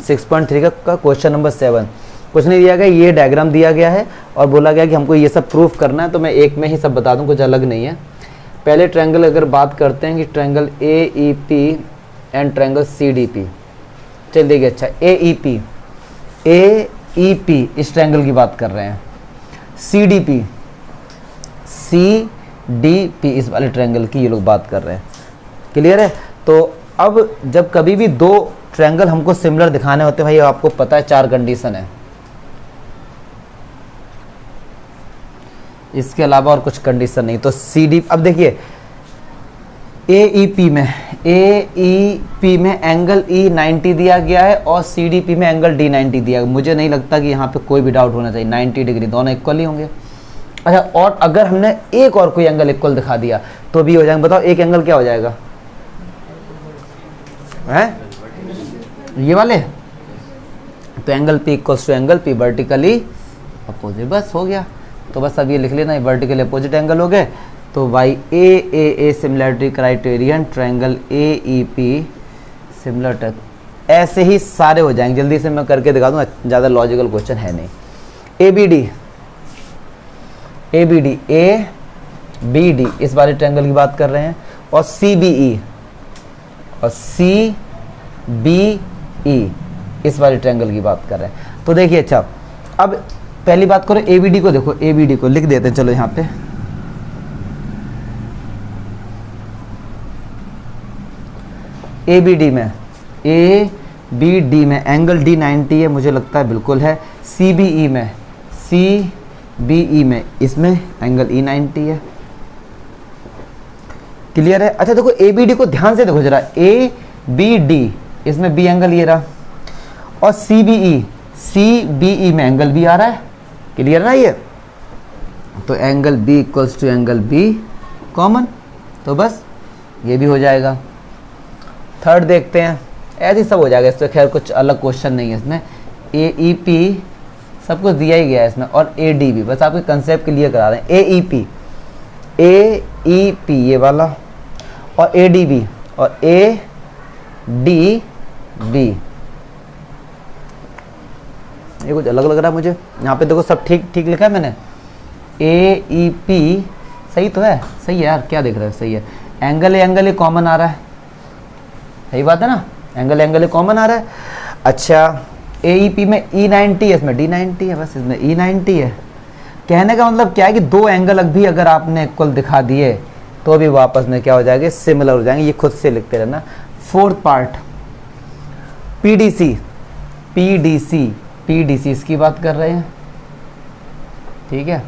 6.3 का question number 7। कुछ नहीं दिया गया, ये डायग्राम दिया गया है और बोला गया कि हमको ये सब प्रूफ करना है, तो मैं एक में ही सब बता दूं, कुछ अलग नहीं है। पहले ट्रायंगल अगर बात करते हैं कि triangle AEP and triangle CDP, चलिए देखिए, अच्छा AEP इस ट्रायंगल की बात कर रहे हैं, CDP इस वाले ट्रायंगल की ये लोग बात कर रहे हैं। क्लियर है? तो अब जब कभी भी दो ट्रायंगल हमको सिमिलर दिखाने होते हैं भाई, आपको पता है 4 कंडीशन है, इसके अलावा और कुछ कंडीशन नहीं। तो CD, अब देखिए AEP में एंगल E 90 दिया गया है और CDP में एंगल D 90 दिया गया। मुझे नहीं लगता कि यहाँ पे कोई भी डाउट होना चाहिए, 90 डिग्री दोनों इक्वल ही होंगे। अच्छा, और अगर हमने एक और कोई एंगल इक्वल दिखा दिया तो भी हो जाएगा। बताओ एक एंगल क्या हो जाएगा? है ये वाले, तो angle P equals to angle P vertically opposite, बस हो गया। तो बस अब ये लिख लेना, वर्टिकली अपोजिट एंगल हो गए। तो YAA similarity criterion triangle AEP similar, ऐसे ही सारे हो जाएंगे। जल्दी से मैं करके दिखा दूंगा, ज़्यादा लॉजिकल क्वेश्चन है नहीं। ABD इस वाले ट्रायंगल की बात कर रहे हैं, और CBE इस वाले ट्रायंगल की बात कर रहे हैं। तो देखिए, अच्छा अब पहली बात करो ABD को, देखो ABD को लिख देते हैं, चलो यहाँ पे ABD में एंगल D 90 है, मुझे लगता है बिल्कुल है। CBE में इसमें एंगल E 90 है। क्लियर है? अच्छा देखो ABD को ध्यान से देखो जरा, ABD इसमें B एंगल ये रहा, और CBE में एंगल B आ रहा है। क्लियर है ना? ये तो angle B equals to angle B common, तो बस ये भी हो जाएगा। थर्ड देखते हैं, ऐसे ही सब हो जाएगा। इसमें खैर कुछ अलग क्वेश्चन नहीं है इसमें। AEP सब कुछ दिया ही गया है इसमें, और ADB बस आपके कंसेप्ट क्लियर करा रहे हैं। AEP ये वाला, और ADB और ADB, ये कुछ अलग लग रहा है मुझे। यहाँ पे देखो सब ठीक ठीक लिखा है मैंने। AEP सही तो है, सही है यार, क्या देख रहे हो? सही है। एंगल ए कॉमन आ रहा है, सही बात है ना? एंगल ए कॉमन आ रहा है। अच्छा AEP में E 90 है, इसमें D 90 है, बस इसमें E 90 है। कहने का मतलब क्या है कि दो एंगल भी अगर आपने इक्वल दिखा दिए तो भी वापस में क्या हो जाएंगे? सिमिलर हो जाएंगे। ये खुद से लिखते रहना। फोर्थ पार्ट PDC इसकी बात कर रहे हैं, ठीक है,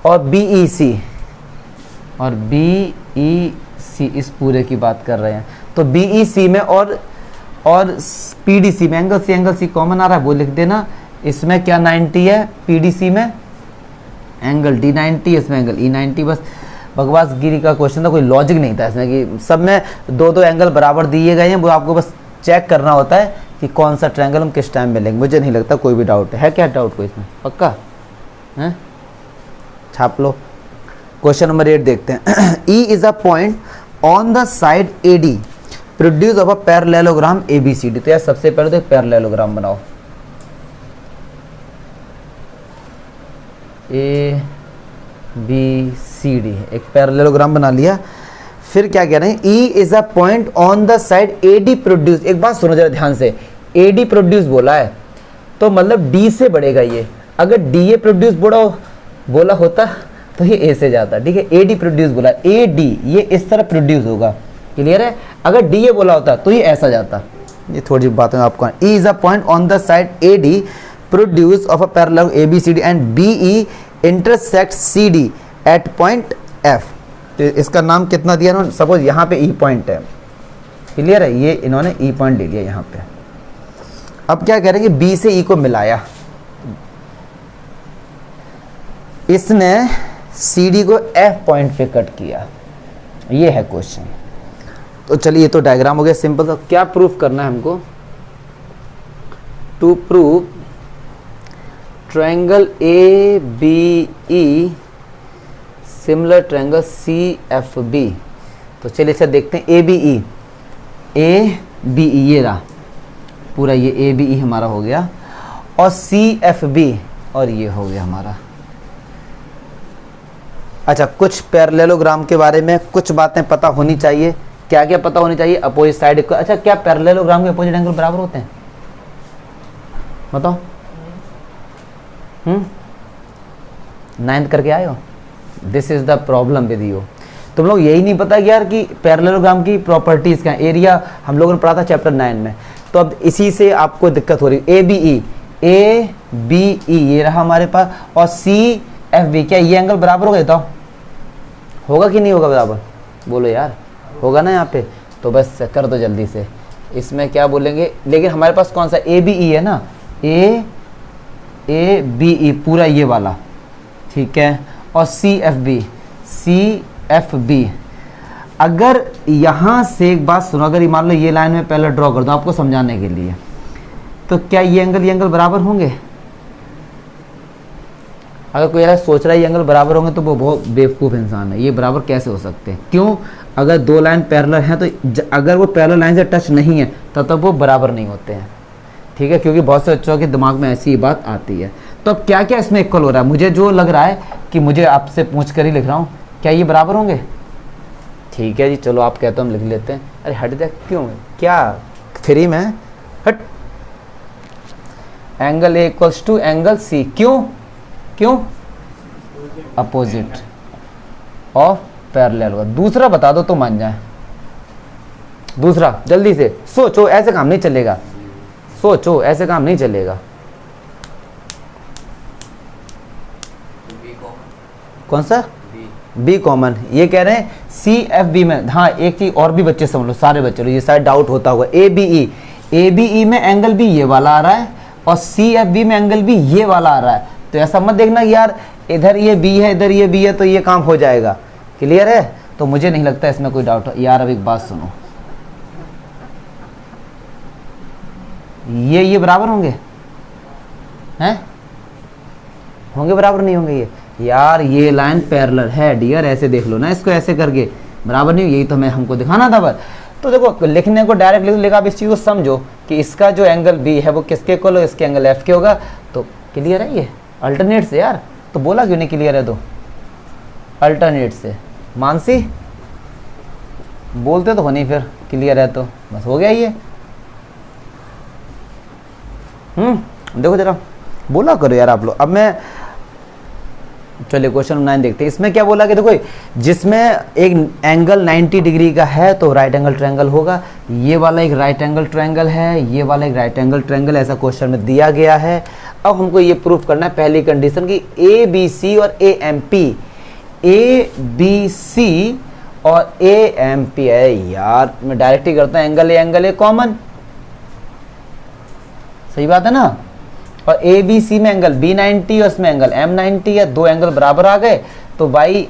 और BEC इस पूरे की बात कर रहे हैं। तो BEC में और PDC में एंगल C कॉमन आ रहा है, वो लिख देना। इसमें क्या 90 है? PDC में एंगल D 90, इसमें एंगल E 90। बस बकवास गिरी का क्वेश्चन था, कोई लॉजिक नहीं था इसमें कि सब में दो एंगल बराबर दिए गए हैं। वो आपको बस चेक करना होता है कि कौन सा ट्रायंगल हम किस टाइम में लेंगे। मुझे नहीं लगता कोई भी डाउट है। क्या डाउट कोई इसमें? पक्का है? छाप लो। क्वेश्चन नंबर 8 देखते हैं। E is a point on the side AD produce of a parallelogram ABCD। तो यार सबसे पहले तो एक पैरेललोग्राम बनाओ। ABCD एक पैरेललोग्राम बना लिया। फिर क्या कह रहे हैं? E is a point on the side AD produce. एक बात सुनो जरा ध्यान से, AD प्रोड्यूस बोला है तो मतलब D से बढ़ेगा ये। अगर DA प्रोड्यूस बोला होता तो ये A से जाता, ठीक है। AD प्रोड्यूस बोला, AD ये इस तरह प्रोड्यूस होगा। क्लियर है? अगर DA बोला होता तो ये ऐसा जाता। ये थोड़ी बातें आपको। E is a point on the side AD produce of a parallel ABCD and BE intersect CD at point F। तो इसका नाम कितना दिया इन्होंने? सपोज यहाँ पे E पॉइंट है। क्लियर है? ये इन्होंने E पॉइंट ले लिया यहाँ पे। अब क्या करेंगे? B से E को मिलाया, इसने CD को F पॉइंट पे कट किया। ये है क्वेश्चन। तो चलिए ये तो डायग्राम हो गया सिंपल सा। क्या प्रूफ करना है हमको? To prove triangle ABE similar triangle CFB। तो चलिए अच्छा देखते हैं। ABE ये रहा, पूरा ये ए बी ई हमारा हो गया, और सी एफ बी, और ये हो गया हमारा। अच्छा, कुछ पैरेललोग्राम के बारे में कुछ बातें पता होनी चाहिए। क्या क्या पता होनी चाहिए? Opposite side. अच्छा, क्या पैरेललोग्राम के अपोजिट एंगल बराबर होते हैं? बताओ। 9th करके आए हो? This is the problem with you. तुम लोग यही नहीं पता कि यार कि पैरेललोग्राम की प्रॉपर्टीज क्या है। एरिया हम लोगों ने पढ़ा था चैप्टर 9 में, तो अब इसी से आपको दिक्कत हो रही है। ए बी ई ये रहा हमारे पास, और सी एफ बी, क्या ये एंगल बराबर होगा? बताओ, होगा कि नहीं होगा बराबर? बोलो यार, होगा ना यहाँ पे? तो बस कर दो जल्दी से। इसमें क्या बोलेंगे, लेकिन हमारे पास कौन सा ए बी ई है ना, ए बी ई पूरा ये वाला, ठीक है, और सी एफ बी। अगर यहाँ से एक बात सुनो, अगर मान लो ये लाइन में पहले ड्रॉ कर दो आपको समझाने के लिए, तो क्या ये एंगल बराबर होंगे? अगर कोई ऐसा सोच रहा है ये एंगल बराबर होंगे तो वो बहुत बेवकूफ़ इंसान है। ये बराबर कैसे हो सकते हैं? क्यों? अगर दो लाइन पैरेलल हैं तो अगर वो पैरेलल लाइन से टच नहीं है तब वो बराबर नहीं होते हैं, ठीक है, क्योंकि बहुत से बच्चों के दिमाग में ऐसी ही बात आती है। तो अब क्या क्या इसमें इक्वल हो रहा है? मुझे जो लग रहा है कि मुझे आपसे पूछ कर ही लिख रहा हूँ, क्या ये बराबर होंगे? ठीक है जी, चलो आप कहते हो हम लिख लेते हैं। अरे हट जा, क्यों, क्या फ्री में? हट। Angle A equals to angle C, क्यों? अपोजिट ऑफ पैरेलल होगा। दूसरा बता दो तो मान जाए। दूसरा जल्दी से सोचो, ऐसे काम नहीं चलेगा। सोचो, ऐसे काम नहीं चलेगा। कौन सा? B common. ये कह रहे हैं सी एफ बी में। हाँ, एक चीज और भी बच्चे समझ लो, सारे बच्चे लो, ये शायद डाउट होता होगा। ए बी ई में एंगल भी ये वाला आ रहा है, और सी एफ बी में एंगल भी ये वाला आ रहा है। तो ऐसा मत देखना यार इधर ये बी है इधर ये बी है तो ये काम हो जाएगा। क्लियर है? तो मुझे नहीं लगता इसमें कोई डाउट है। यार अब एक बात सुनो, ये बराबर होंगे? हैं? होंगे बराबर? नहीं होंगे ये? यार ये लाइन पैरेलल है डियर, ऐसे देख लो ना इसको, ऐसे करके बराबर नहीं। यही तो हमको दिखाना था बस। तो देखो, लिखने को डायरेक्ट लिख लेगा, आप इस चीज़ को समझो कि इसका जो एंगल बी है वो किसके इक्वल हो, इसके एंगल एफ के होगा। तो क्लियर है ये अल्टरनेट से? यार तो बोला क्यों नहीं क्लियर है? तो अल्टरनेट से मानसी बोलते तो हो नहीं, फिर क्लियर है तो बस हो गया ये। देखो जरा बोला करो यार आप लोग। अब मैं चलिए क्वेश्चन 9 देखते हैं। इसमें क्या बोला कि देखो जिसमें एक एंगल 90 डिग्री का है तो राइट एंगल ट्रायंगल होगा। ये वाला एक राइट एंगल ट्रायंगल है, ये वाला एक राइट एंगल ट्रायंगल, ऐसा क्वेश्चन में दिया गया है। अब हमको ये प्रूफ करना है पहली कंडीशन की ए बी सी और A M P, A B C और ए एम पी है। यार मैं डायरेक्ट ही करता हूँ, एंगल ए कॉमन, सही बात है ना। और ए बी सी में एंगल बी 90 और इसमें एंगल एम 90 है, दो एंगल बराबर आ गए। तो भाई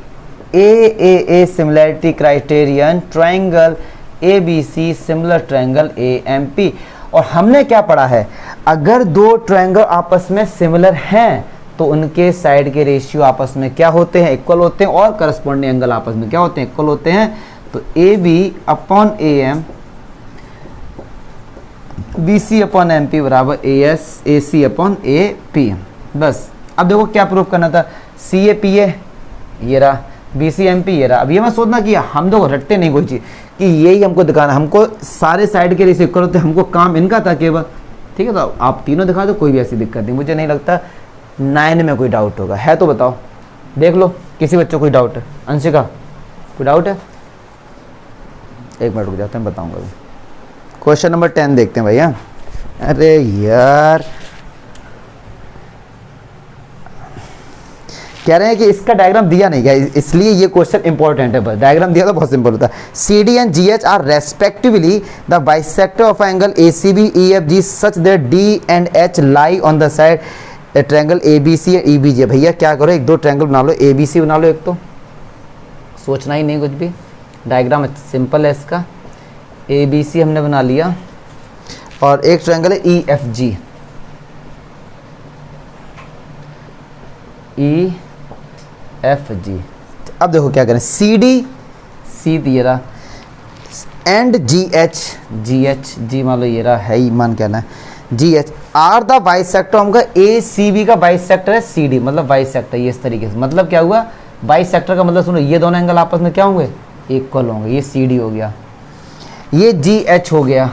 a similarity criterion triangle A B C similar triangle A M P. और हमने क्या पढ़ा है, अगर दो ट्रायंगल आपस में सिमिलर हैं तो उनके साइड के रेशियो आपस में क्या होते हैं, इक्वल होते हैं, और करस्पॉन्डिंग एंगल आपस में क्या होते हैं, इक्वल होते हैं। तो A B upon A M, B C upon M P बराबर A C upon A P. बस अब देखो क्या प्रूफ करना था, सी ए पी ए ये रहा, बी सी एम पी ये रहा। अब ये मैं सोचना कि हम देखो रटते नहीं कोई चीज़, कि यही हमको दिखाना, हमको सारे साइड के रेशियो इक्वल होते, हमको काम इनका था केवल। ठीक है, तो आप तीनों दिखा दो, कोई भी ऐसी दिक्कत नहीं। मुझे नहीं लगता 9 में कोई डाउट होगा, है तो बताओ, देख लो किसी बच्चों को कोई डाउट है। अंशिका कोई डाउट है? एक मिनट रुक जाते हैं, बताऊंगा अभी। क्वेश्चन नंबर 10 देखते हैं भैया। अरे यार कह रहे हैं कि इसका डायग्राम दिया नहीं गया, इसलिए ये क्वेश्चन इंपॉर्टेंट है। बस डायग्राम दिया तो बहुत सिंपल होता है। C D and G H are respectively the bisector of angle A C B E F G such that D and H lie on the side triangle A B C and E B G. भैया क्या करो, एक दो triangle बना लो, ए B सी बना लो, एक तो सोचना ही नहीं कुछ भी, डायग्राम सिंपल है इसका। ए बी सी हमने बना लिया, और एक ट्रायंगल है ई एफ जी, ई एफ जी। अब देखो क्या करें, सी डी सी दिया रहा, एंड जी मान लो ये रहा है ही, मान कहना है जी एच आर द बाइसेक्टर, हमका ए सी बी का बाइसेक्टर है सी डी, मतलब बाइसेक्टर ये इस तरीके से, मतलब क्या हुआ बाइसेक्टर का मतलब सुनो, ये दोनों एंगल आपस में क्या होंगे, इक्वल होंगे। ये सी डी हो गया, ये जी एच हो गया,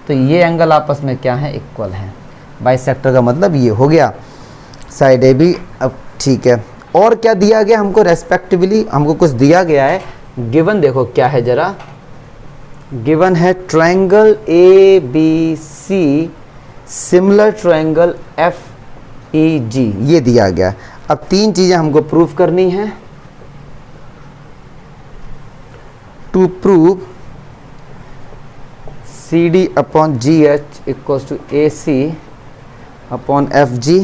तो ये एंगल आपस में क्या है, इक्वल है। बाइसेक्टर का मतलब ये हो गया, साइड ए बी। अब ठीक है, और क्या दिया गया हमको, रेस्पेक्टिवली हमको कुछ दिया गया है। गिवन देखो क्या है जरा, गिवन है triangle A B C similar triangle F E G, ये दिया गया। अब तीन चीजें हमको प्रूफ करनी है। To prove C D upon G H equals to A C upon F G,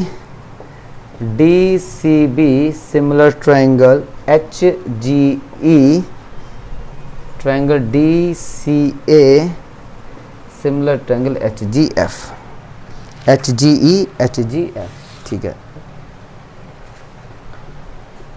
D C B similar triangle H G E, triangle D C A similar triangle H G F, H G E H G F, ठीक है।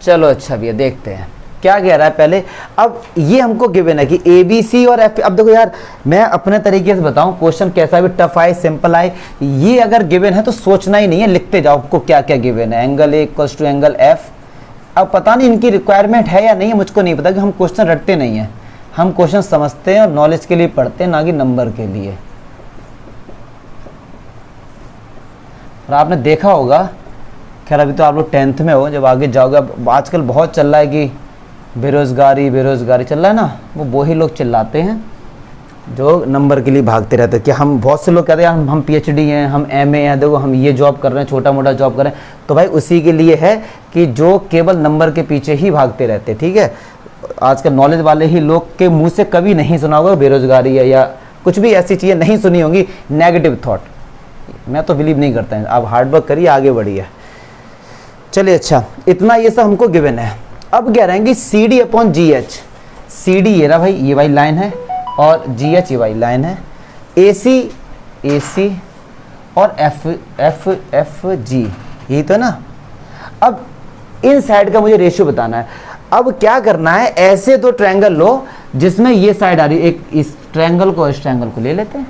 चलो अच्छा भैया देखते हैं क्या कह रहा है पहले। अब ये हमको गिवन है कि ए बी सी और एफ, अब देखो यार मैं अपने तरीके से बताऊं, क्वेश्चन कैसा भी टफ आए सिंपल आए, ये अगर गिवन है तो सोचना ही नहीं है, लिखते जाओ आपको क्या क्या गिवन है। Angle A equals to angle F, अब पता नहीं इनकी रिक्वायरमेंट है या नहीं है, मुझको नहीं पता कि हम क्वेश्चन रटते नहीं है, हम क्वेश्चन समझते हैं और नॉलेज के लिए पढ़ते हैं, ना कि नंबर के लिए। और आपने देखा होगा, खैर अभी तो आप लोग 10th में हो, जब आगे जाओगे, अब आजकल बहुत चल रहा है कि बेरोजगारी बेरोजगारी चल रहा है ना, वो ही लोग चिल्लाते हैं जो नंबर के लिए भागते रहते हैं। कि हम बहुत से लोग कहते हैं हम PhD हैं, हम MA हैं, देखो हम ये जॉब कर रहे हैं, छोटा मोटा जॉब कर रहे हैं, तो भाई उसी के लिए है कि जो केवल नंबर के पीछे ही भागते रहते हैं, ठीक है। आजकल नॉलेज वाले ही लोग के मुंह से कभी नहीं सुना होगा बेरोजगारी है या कुछ भी ऐसी चीज़ें नहीं सुनी होंगी, नेगेटिव थॉट। मैं तो बिलीव नहीं करता है, आप हार्डवर्क करिए, आगे बढ़िए। चलिए अच्छा, इतना ये सब हमको गिवन है। अब कह रहे हैं कि C D upon G H, C D ये रहा भाई, ये वाली लाइन है, और जी एच ये वाली लाइन है, ए सी और एफ जी, यही तो ना। अब इन साइड का मुझे रेशियो बताना है। अब क्या करना है, ऐसे दो ट्रायंगल लो जिसमें ये साइड आ रही है, एक इस ट्रायंगल को इस ट्रायंगल को ले लेते हैं।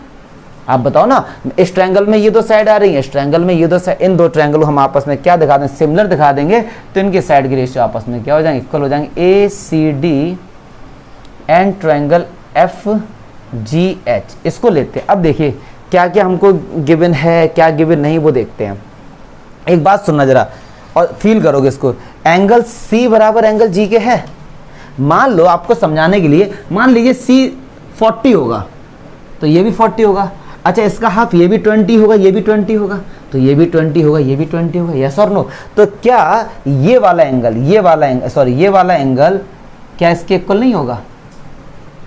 आप बताओ ना, इस ट्रायंगल में ये दो साइड आ रही है, इस ट्रायंगल में ये दो साइड, इन दो ट्रायंगल को हम आपस में क्या दिखा दें, सिमिलर दिखा देंगे, तो इनके साइड के रेशियो आपस में क्या हो जाएंगे, इक्वल हो जाएंगे। A C D and triangle F G H, इसको लेते हैं। अब देखिए क्या क्या हमको गिवन है, क्या गिवन नहीं, वो देखते हैं। एक बात सुनना जरा और फील करोगे इसको, एंगल सी बराबर एंगल जी के है। मान लो आपको समझाने के लिए, मान लीजिए सी 40 होगा तो ये भी 40 होगा, अच्छा इसका हाफ ये भी 20 होगा, ये भी 20 होगा, तो ये भी 20 होगा, ये भी 20 होगा, यस और नो। तो क्या ये वाला एंगल क्या इसके इक्वल नहीं होगा?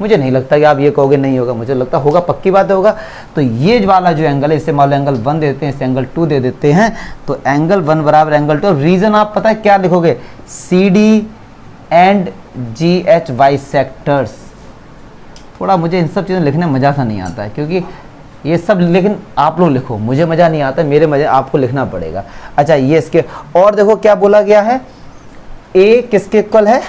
मुझे नहीं लगता कि आप ये कहोगे नहीं होगा, मुझे लगता होगा, पक्की बात होगा। तो ये वाला जो एंगल है, इसे मान लो एंगल 1 देते हैं, इसे एंगल 2 दे देते हैं, तो एंगल 1 बराबर एंगल 2। रीजन आप पता है क्या लिखोगे, C D and G H bisectors. थोड़ा मुझे इन सब चीज़ें लिखने में मज़ा सा नहीं आता है, क्योंकि ये सब, लेकिन आप लोग लिखो, मुझे मज़ा नहीं आता, मेरे मज़े आपको लिखना पड़ेगा। अच्छा ये इसके, और देखो क्या बोला गया है, ए किसके इक्वल है,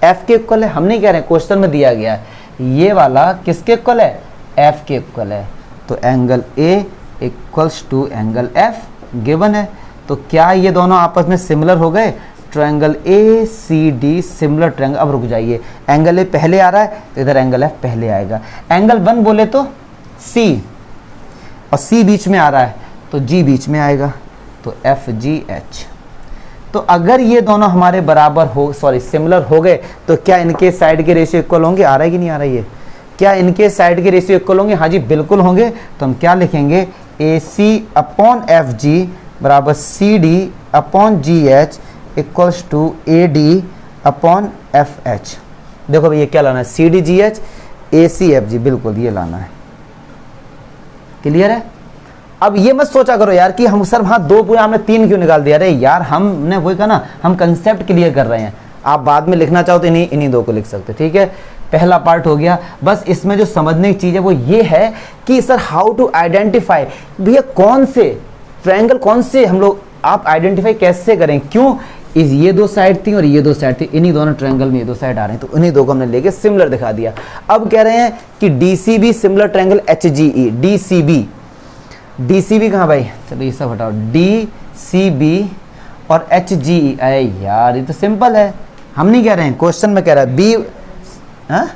एफ के इक्वल है। हम नहीं कह रहे हैं, क्वेश्चन में दिया गया है ये वाला किसके इक्वल है, एफ के इक्वल है। तो angle A equals to angle F given है। तो क्या ये दोनों आपस में सिमिलर हो गए, triangle A C D similar triangle. अब रुक जाइए, एंगल ए पहले आ रहा है तो इधर एंगल एफ पहले आएगा। एंगल 1 बोले तो सी, और सी बीच में आ रहा है तो जी बीच में आएगा, तो एफ जी एच। तो अगर ये दोनों हमारे बराबर हो, सॉरी सिमिलर हो गए, तो क्या इनके साइड के रेशियो इक्वल होंगे? आ रहा है कि नहीं आ रहा है ये? क्या इनके साइड के रेशियो इक्वल होंगे? हाँ जी बिल्कुल होंगे। तो हम क्या लिखेंगे, ए सी अपॉन एफ जी बराबर C D upon G H equals to A D upon F H. देखो भाई ये क्या लाना है, C D G H A C F G, बिल्कुल ये लाना है। क्लियर है? अब ये मत सोचा करो यार कि हम सर हाँ 2 पूरे हमने 3 क्यों निकाल दिया। अरे यार हमने वही कहा ना, हम कंसेप्ट क्लियर कर रहे हैं। आप बाद में लिखना चाहो तो इन्हीं 2 को लिख सकते हो, ठीक है। पहला पार्ट हो गया। बस इसमें जो समझने की चीज़ है वो ये है कि सर हाउ टू आइडेंटिफाई, भैया कौन से ट्रायंगल, कौन से हम लोग, आप आइडेंटिफाई कैसे करें, क्यों ये दो साइड थी और ये दो साइड थी, इन्हीं दोनों ट्रायंगल में ये दो साइड आ रहे हैं, तो उन्हीं दो को हमने लेके सिमिलर दिखा दिया। अब कह रहे हैं कि DCB similar triangle HGE, DCB कहाँ भाई, चलो ये सब हटाओ, DCB और HGE, अरे यार ये तो सिंपल है, हम नहीं कह रहे हैं, क्वेश्चन में कह रहा है बी, हाँ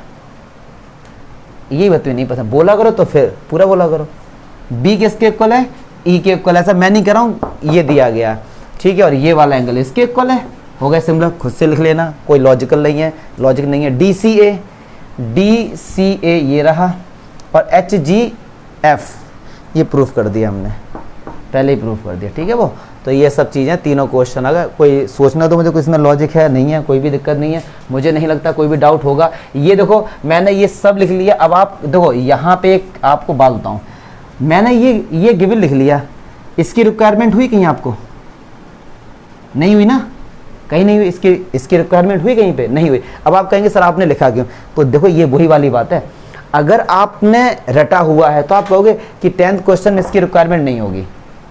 यही बात नहीं पता, बोला करो तो फिर पूरा बोला करो। बी किसके इक्वल है, ई के इक्वल, ऐसा मैं नहीं कह रहा हूँ, ये दिया गया ठीक है, और ये वाला एंगल इसके इक्वल है, हो गया सिमिलर, खुद से लिख लेना, कोई लॉजिकल नहीं है, लॉजिक नहीं है। DCA ये रहा, और HGF ये प्रूफ कर दिया हमने, पहले ही प्रूफ कर दिया, ठीक है वो। तो ये सब चीज़ें तीनों क्वेश्चन, अगर कोई सोचना तो मुझे कुछ इसमें लॉजिक है नहीं है, कोई भी दिक्कत नहीं है, मुझे नहीं लगता कोई भी डाउट होगा। ये देखो मैंने ये सब लिख लिया, अब आप देखो यहाँ पे एक आपको बात बताऊँ, मैंने ये गिवन लिख लिया, इसकी रिक्वायरमेंट हुई कहीं आपको, नहीं हुई ना, कहीं नहीं हुई, इसकी रिक्वायरमेंट हुई कहीं पे नहीं हुई। अब आप कहेंगे सर आपने लिखा क्यों, तो देखो ये वही वाली बात है, अगर आपने रटा हुआ है तो आप कहोगे कि 10th क्वेश्चन में इसकी रिक्वायरमेंट नहीं होगी,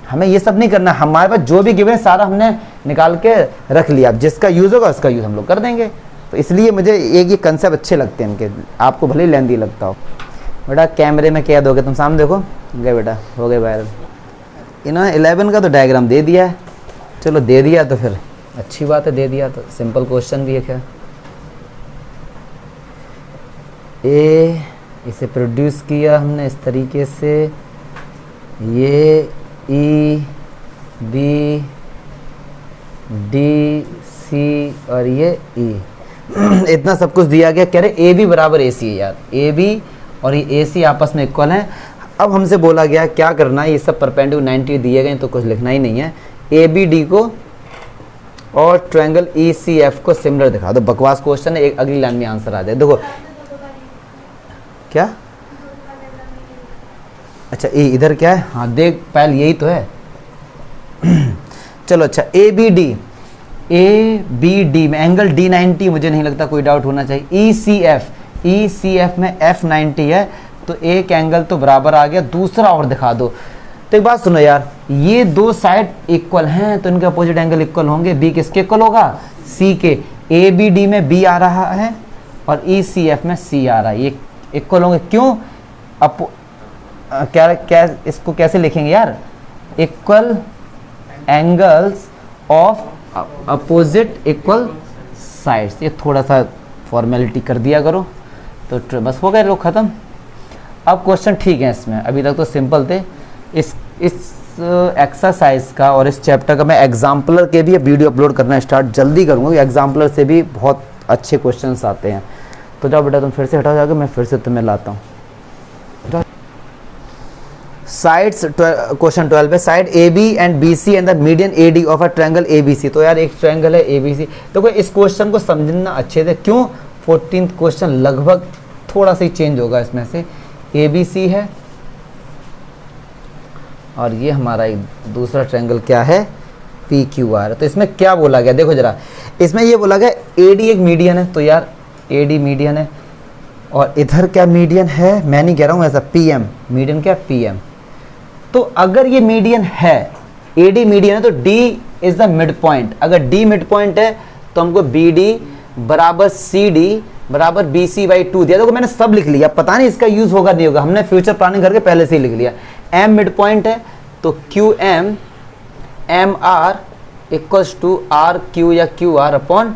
हमें ये सब नहीं करना, हमारे पास जो भी गिवन है सारा हमने निकाल के रख लिया, अब जिसका यूज़ होगा उसका यूज़ हम लोग कर देंगे। तो इसलिए मुझे ये कंसेप्ट अच्छे लगते हैं इनके, आपको भले ही लेंदी लगता हो। बेटा कैमरे में क्या दोगे तुम, सामने देखो, गए बेटा, हो गए वायरल। इन्होंने 11 का तो डायग्राम दे दिया है, चलो दे दिया तो फिर अच्छी बात है, दे दिया तो सिंपल क्वेश्चन भी एक है। इसे प्रोड्यूस किया हमने इस तरीके से, ये E B D C और ये E इतना सब कुछ दिया गया, कह रहे AB बराबर AC है यार, AB और ये AC आपस में इक्वल हैं। अब हमसे बोला गया क्या करना है, ये सब परपेंडिकुलर 90 दिए गए तो कुछ लिखना ही नहीं है, ABD को और ट्रायंगल ECF को सिमिलर दिखा दो, बकवास क्वेश्चन है, एक अगली लाइन में आंसर आ जाए। देखो क्या, अच्छा ए इधर क्या है, हाँ देख पहले यही तो है चलो अच्छा ABD में एंगल D90, मुझे नहीं लगता कोई डाउट होना चाहिए। ECF में F90 है, तो एक एंगल तो बराबर आ गया, दूसरा और दिखा दो। तो एक बात सुनो यार, ये दो साइड इक्वल हैं तो इनके अपोजिट एंगल इक्वल होंगे, B किसके इक्वल होगा, C के। ABD में B आ रहा है और ECF में C आ रहा है, ये इक्वल होंगे, क्यों, क्या इसको कैसे लिखेंगे यार, equal angles of opposite equal sides, ये थोड़ा सा फॉर्मेलिटी कर दिया करो तो बस हो गए लोग ख़त्म। अब क्वेश्चन ठीक है इसमें, अभी तक तो सिंपल थे। इस एक्सरसाइज का और इस चैप्टर का मैं एग्जाम्पलर के भी वीडियो अपलोड करना स्टार्ट जल्दी करूँगा, एग्जाम्पलर से भी बहुत अच्छे क्वेश्चंस आते हैं। तो जाओ बेटा तुम फिर से हटाओ जाकर, मैं फिर से तुम्हें लाता हूँ। साइड्स क्वेश्चन 12 पे, side AB and BC and the median AD of a triangle ABC। तो यार एक ट्रायंगल है ABC, देखो इस क्वेश्चन को समझना अच्छे से, क्यों 14th क्वेश्चन लगभग थोड़ा सा ही चेंज होगा इसमें से। ABC है और ये हमारा एक दूसरा ट्रायंगल क्या है, PQR। तो इसमें क्या बोला गया, देखो जरा, इसमें ये बोला गया AD एक मीडियन है, तो यार AD मीडियन है, और इधर क्या मीडियन है, मैं नहीं कह रहा हूँ ऐसा, PM मीडियन, क्या PM। तो अगर ये मीडियन है, AD मीडियन है, तो D is the mid point. अगर D मिड पॉइंट है तो हमको BD बराबर CD बराबर BC/2 दिया। देखो मैंने सब लिख लिया, पता नहीं इसका यूज होगा नहीं होगा, हमने फ्यूचर प्लानिंग करके पहले से ही लिख लिया। M मिड पॉइंट है तो QM MR equals to RQ या QR अपॉन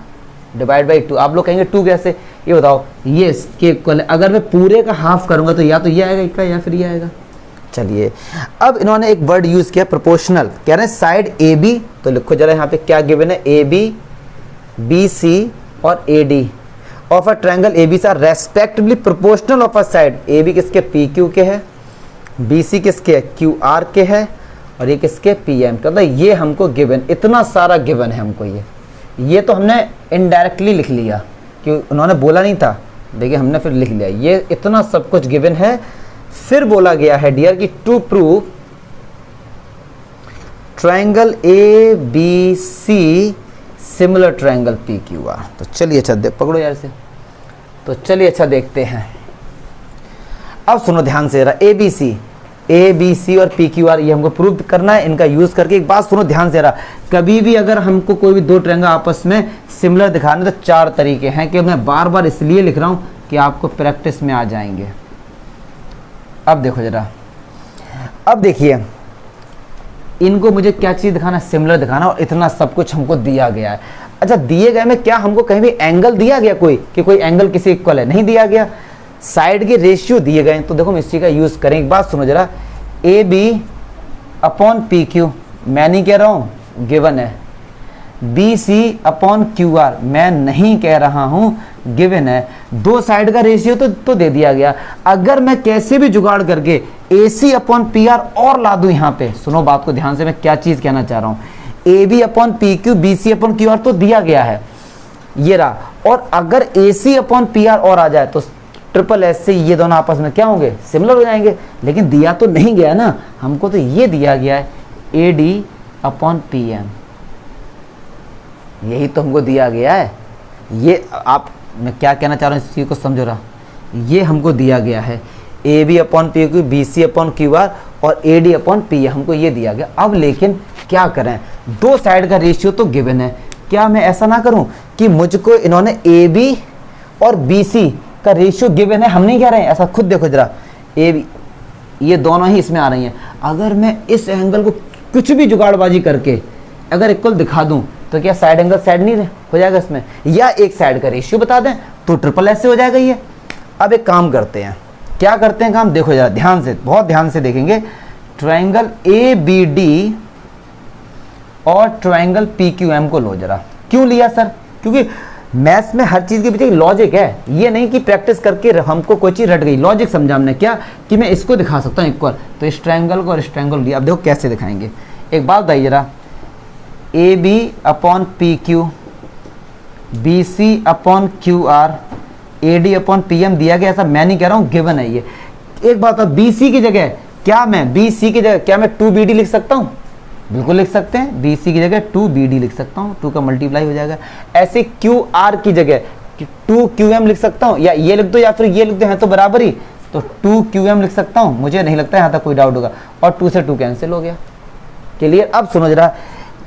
डिवाइड बाई 2। आप लोग कहेंगे 2 कैसे, ये बताओ, ये इसके इक्वल है। अगर मैं पूरे का हाफ करूंगा तो या तो ये आएगा इक्का या फिर ये आएगा। चलिए अब इन्होंने एक वर्ड यूज किया प्रोपोर्शनल, कह रहे हैं साइड AB, तो लिखो जरा यहाँ पे क्या गिवन है, AB BC और AD of a triangle ABC are respectively proportional of a side. AB किसके, PQ के है, BC किसके, QR के है, और ये किसके, PM के। मतलब ये हमको गिवन, इतना सारा गिवन है हमको, ये तो हमने इनडायरेक्टली लिख लिया कि उन्होंने बोला नहीं था, देखिए हमने फिर लिख लिया, ये इतना सब कुछ गिवन है। फिर बोला गया है डियर कि to prove triangle ABC similar triangle PQR। तो चलिए अच्छा पकड़ो यार से, तो चलिए अच्छा देखते हैं। अब सुनो ध्यान से जरा, ए बी सी और पी क्यू आर, ये हमको प्रूव करना है इनका यूज करके। एक बात सुनो ध्यान से रहा, कभी भी अगर हमको कोई भी दो ट्रायंगल आपस में सिमिलर दिखाने तो चार तरीके हैं, कि मैं बार बार इसलिए लिख रहा हूं कि आपको प्रैक्टिस में आ जाएंगे। अब देखो जरा, अब देखिए इनको मुझे क्या चीज दिखाना, सिमिलर दिखाना, और इतना सब कुछ हमको दिया गया है। अच्छा, दिए गए में क्या हमको कहीं भी एंगल दिया गया कोई, कि कोई एंगल किसी इक्वल है, नहीं दिया गया। साइड के रेशियो दिए गए, तो देखो हम इसी का यूज करें। एक बात सुनो जरा, A B upon P Q, मैं नहीं कह रहा हूं गिवन है। B C upon Q R, मैं नहीं कह रहा हूं गिवन है। दो साइड का रेशियो तो दे दिया गया। अगर मैं कैसे भी जुगाड़ करके ए सी अपॉन पी आर और ला दूं, यहां पे सुनो बात को ध्यान से, मैं क्या चीज कहना चाह रहा हूं। A B upon P Q, B C upon Q R तो दिया गया है, ये रहा। और अगर A C upon P R और आ जाए तो ट्रिपल एस से ये दोनों आपस में क्या होंगे, सिमिलर हो जाएंगे। लेकिन दिया तो नहीं गया ना हमको, तो ये दिया गया है A D upon P M, यही तो हमको दिया गया है। ये आप, मैं क्या कहना चाह रहा हूँ इस चीज़ को समझो रहा, ये हमको दिया गया है A B upon P Q, B C upon Q R और ए डी अपॉन पी, हमको ये दिया गया। अब लेकिन क्या करें, दो साइड का रेशियो तो गिवन है, क्या मैं ऐसा ना करूं कि मुझको इन्होंने ए बी और बी सी का रेशियो गिवन है, हम नहीं कह रहे हैं ऐसा, खुद देखो जरा, ए बी ये दोनों ही इसमें आ रही हैं। अगर मैं इस एंगल को कुछ भी जुगाड़बाजी करके अगर इक्वल दिखा दूं तो क्या साइड एंगल साइड नहीं हो जाएगा इसमें, या एक साइड का रेशियो बता दें तो ट्रिपल एस से हो जाएगा ये। अब एक काम करते हैं, क्या करते हैं काम, देखो जरा ध्यान से, बहुत ध्यान से देखेंगे। ट्रायंगल ए बी डी और ट्रायंगल पी क्यू एम को लो जरा। क्यों लिया सर, क्योंकि मैथ्स में हर चीज के पीछे लॉजिक है, ये नहीं कि प्रैक्टिस करके हमको कोई चीज रट गई। लॉजिक समझा हमने क्या, कि मैं इसको दिखा सकता हूँ इक्वल, तो इस ट्रायंगल को और इस ट्रायंगल लिया। अब देखो कैसे दिखाएंगे, एक बात बताइए जरा, A B upon P Q, B C upon Q R, A D upon P M दिया गया, ऐसा मैं नहीं कह रहा हूँ, गिवन है ये। एक बात है, बी सी की जगह क्या मैं, बी सी की जगह क्या मैं 2BD लिख सकता हूँ, बिल्कुल लिख सकते हैं। बी सी की जगह 2BD लिख सकता हूँ, 2 का मल्टीप्लाई हो जाएगा। ऐसे क्यू आर की जगह 2QM लिख सकता हूँ, या ये लिख दो या फिर ये लिख दो, है तो बराबर ही, तो 2QM लिख सकता हूँ, मुझे नहीं लगता यहाँ तक कोई डाउट होगा। और 2 से 2 कैंसिल हो गया, क्लियर। अब सुनो जरा,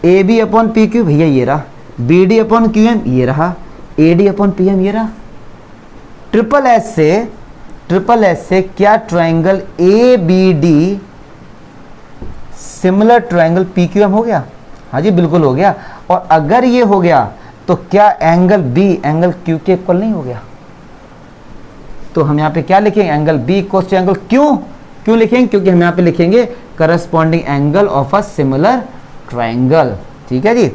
A B upon P Q भैया ये रहा, B D upon Q M ये रहा, A D upon P M ये रहा। ट्रिपल एस से क्या triangle A B D similar triangle P Q M हो गया, हाँ जी बिल्कुल हो गया। और अगर ये हो गया तो क्या एंगल बी एंगल क्यू के इक्वल नहीं हो गया, तो हम यहाँ पे क्या लिखेंगे, angle B equals to angle Q लिखेंगे, क्योंकि हम यहाँ पे लिखेंगे corresponding angle of a similar triangle, ठीक है जी।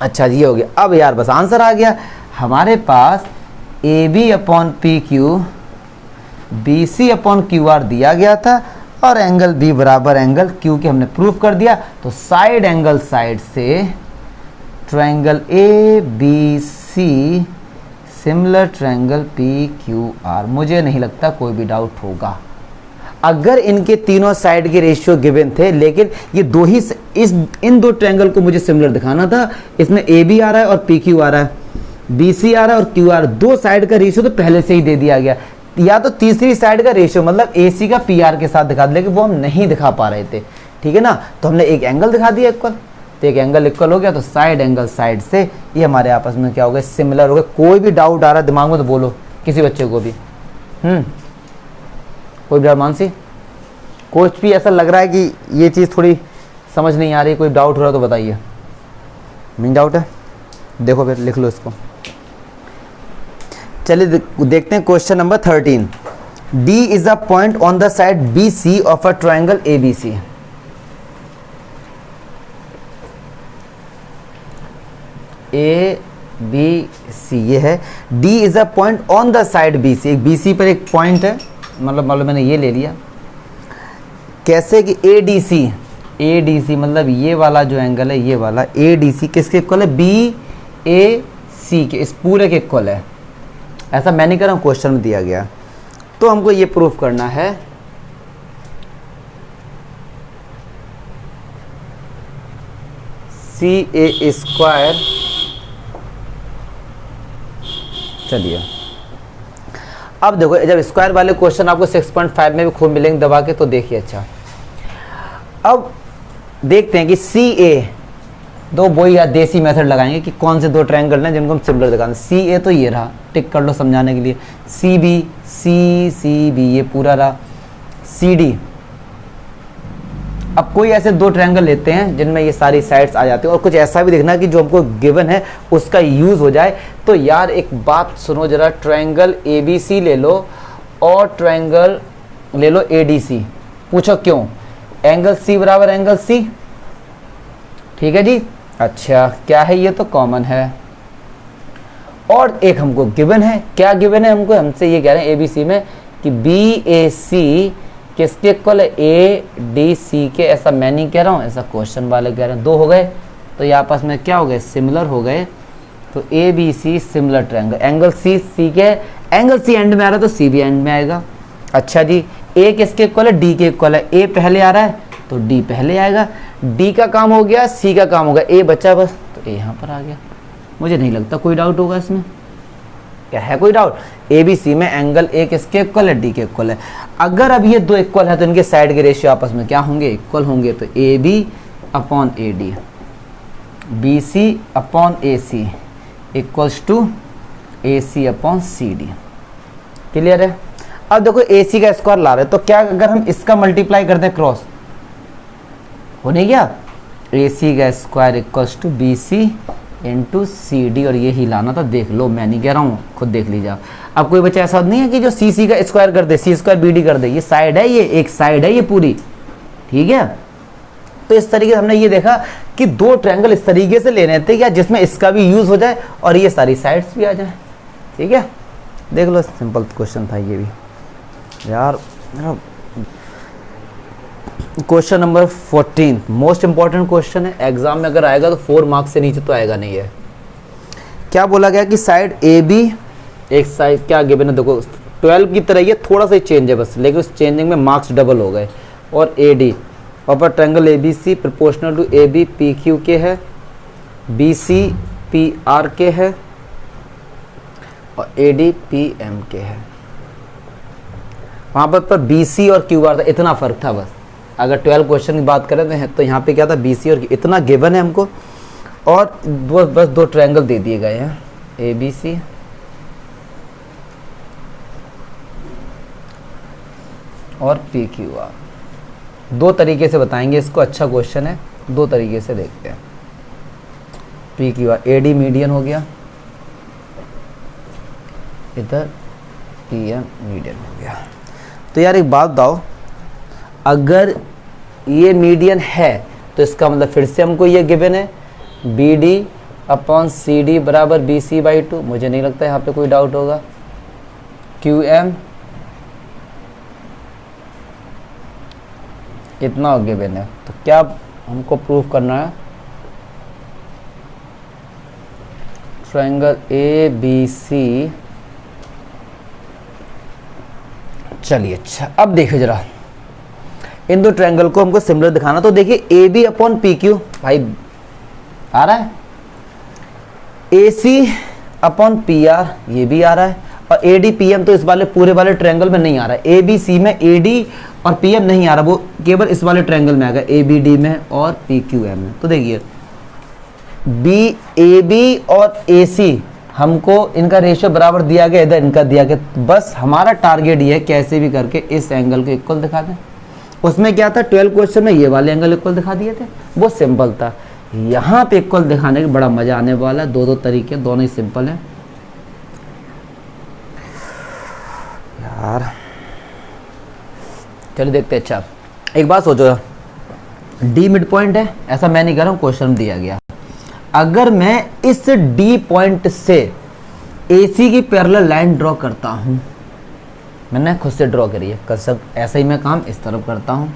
अच्छा जी, ये हो गया। अब यार बस आंसर आ गया हमारे पास, A B upon P Q, B C upon Q R दिया गया था, और एंगल बी बराबर एंगल क्यू के हमने प्रूफ कर दिया। तो साइड एंगल साइड से triangle A B C similar triangle P Q R, मुझे नहीं लगता कोई भी डाउट होगा। अगर इनके तीनों साइड के रेशियो गिवन थे, लेकिन ये दो ही इन दो ट्रायंगल को मुझे सिमिलर दिखाना था, इसमें ए बी आ रहा है और पी क्यू आ रहा है, बी सी आ रहा है और क्यू आर, दो साइड का रेशियो तो पहले से ही दे दिया गया, या तो तीसरी साइड का रेशियो मतलब ए सी का पी आर के साथ दिखा दिया, लेकिन वो हम नहीं दिखा पा रहे थे, ठीक है ना। तो हमने एक एंगल दिखा दिया इक्वल, तो एक एंगल इक्वल हो गया, तो साइड एंगल साइड से ये हमारे आपस में क्या हो गया, सिमिलर हो गया। कोई भी डाउट आ रहा है दिमाग में तो बोलो, किसी बच्चे को भी, कोई भी मानसी, कुछ भी ऐसा लग रहा है कि ये चीज़ थोड़ी समझ नहीं आ रही, कोई डाउट हो रहा है तो बताइए। मेन डाउट है, देखो फिर लिख लो इसको। चलिए देखते हैं question number 13। D is a point on the side BC of a triangle ABC. ABC ये है, D is a point on the side BC, एक BC पर एक पॉइंट है, मतलब मैंने ये ले लिया। कैसे कि ADC मतलब ये वाला जो एंगल है, ये वाला ADC किसके इक्वल है, BAC के, इस पूरे के इक्वल है। ऐसा मैं नहीं कर रहा हूँ, क्वेश्चन में दिया गया। तो हमको ये प्रूफ करना है, CA²। चलिए अब देखो जब स्क्वायर वाले क्वेश्चन आपको 6.5 में भी खूब मिलेंगे दबा के, तो देखिए अच्छा अब देखते हैं कि सी ए, दो वही या देसी मेथड लगाएंगे कि कौन से दो ट्रायंगल हैं जिनको हम सिमिलर दिखाते हैं। सी ए तो ये रहा, टिक कर लो समझाने के लिए। सी बी, सी बी ये पूरा रहा। सी डी, अब कोई ऐसे दो ट्रायंगल लेते हैं जिनमें ये सारी साइड्स आ जाती हैं, और कुछ ऐसा भी देखना कि जो हमको गिवन है उसका यूज हो जाए। तो यार एक बात सुनो जरा, ट्रायंगल ए बी सी ले लो और ट्रायंगल ले लो ए डी सी। पूछो क्यों? एंगल सी बराबर एंगल सी, ठीक है जी। अच्छा क्या है? ये तो कॉमन है। और एक हमको गिवन है, क्या गिवन है हमको? हमसे ये कह रहे हैं ए बी सी में कि बी ए सी किसके इक्वल है? ए डी सी के। ऐसा मैं नहीं कह रहा हूँ, ऐसा क्वेश्चन वाले कह रहे हैं। दो हो गए तो ये आपस में क्या हो गए? सिमिलर हो गए। तो A B C similar triangle, angle C C के, एंगल सी एंड में आ रहा है तो सी भी एंड में आएगा। अच्छा जी, ए किसके इक्वल है? डी के इक्वल है। ए पहले आ रहा है तो डी पहले आएगा। डी का काम हो गया, सी का काम हो गया, ए बचा बस, तो ए यहाँ पर आ गया। मुझे नहीं लगता कोई डाउट होगा इसमें। क्या है कोई डाउट? ए बी सी में एंगल ए किसके इक्वल है? डी के इक्वल है। अगर अब ये दो इक्वल है तो इनके साइड के रेशियो आपस में क्या होंगे? इक्वल होंगे। तो A B upon A D, B C upon A C equals to A C upon C D. Clear है? अब देखो ए सी का स्क्वायर ला रहे हैं तो क्या अगर हम इसका मल्टीप्लाई कर दें क्रॉस, हो नहीं गया? ए सी का square equals to B C into C D, और यही लाना था। देख लो, मैं नहीं कह रहा हूँ, खुद देख लीजिए। अब कोई बच्चा ऐसा नहीं है कि जो सी सी का स्क्वायर कर दे, सी स्क्वायर बी डी कर दे। ये साइड है, ये एक साइड है ये पूरी, ठीक है। तो इस तरीके से हमने ये देखा कि दो ट्रायंगल इस तरीके से लेने थे क्या जिसमें इसका भी यूज हो जाए और ये सारी साइड्स भी आ जाए, ठीक है। देख लो, सिंपल क्वेश्चन था ये भी यार। Question number 14 most important question है। एग्जाम में अगर आएगा तो 4 मार्क्स से नीचे तो आएगा नहीं है। क्या बोला गया कि साइड ए बी, एक साइड क्या गिवन है देखो 12 की तरह, ये थोड़ा सा चेंज है बस, लेकिन उस चेंजिंग में मार्क्स डबल हो गए। और ए डी और triangle A B C proportional to A B P Q के है, बी सी पी आर के है, और ए डी पी एम के है। वहाँ पर बी सी और क्यू आर था, इतना फर्क था बस। अगर 12 क्वेश्चन की बात करें तो यहाँ पे क्या था? बी सी और इतना गिवन है हमको, और बस दो ट्रायंगल दे दिए गए हैं, ए बी सी और पी क्यू आर। दो तरीके से बताएंगे इसको, अच्छा क्वेश्चन है, दो तरीके से देखते हैं। P Q R, A D median हो गया, इधर पी एम मीडियन हो गया। तो यार एक बात बताओ, अगर ये मीडियन है तो इसका मतलब फिर से हमको ये गिवन है B D upon C D बराबर बी सी बाई 2। मुझे नहीं लगता यहाँ पे कोई डाउट होगा। क्यू एम इतना गिवन है, तो क्या हमको प्रूफ करना है? Triangle A B C. चलिए अच्छा, अब देखिए जरा इन दो ट्रायंगल को हमको सिमिलर दिखाना। तो देखिए A B upon P Q, भाई आ रहा है। A C upon P R, ये भी आ रहा है। और ए डी पी एम तो इस वाले पूरे वाले ट्रायंगल में नहीं आ रहा है। ए बी सी में ए डी और पी एम नहीं आ रहा, वो केवल इस वाले ट्रायंगल में आएगा, ए बी डी में और पी क्यू एम में। तो देखिए बी ए बी और ए सी हमको इनका रेशियो बराबर दिया गया, इधर इनका दिया गया। बस हमारा टारगेट ये है कैसे भी करके इस एंगल को इक्वल दिखा दें। उसमें क्या था 12 क्वेश्चन में ये वाले एंगल इक्वल दिखा दिए थे, वो सिंपल था। यहाँ पे इक्वल दिखाने का बड़ा मजा आने वाला है। दो तरीके, दोनों ही सिंपल है यार। चलिए देखते हैं। अच्छा एक बात सोचो, डी मिड पॉइंट है, ऐसा मैं नहीं कह रहा हूँ, क्वेश्चन दिया गया। अगर मैं इस डी पॉइंट से ए सी की पैरेलल लाइन ड्रॉ करता हूँ, मैंने खुद से ड्रॉ करी है, कर सब ऐसा ही मैं काम इस तरफ करता हूँ।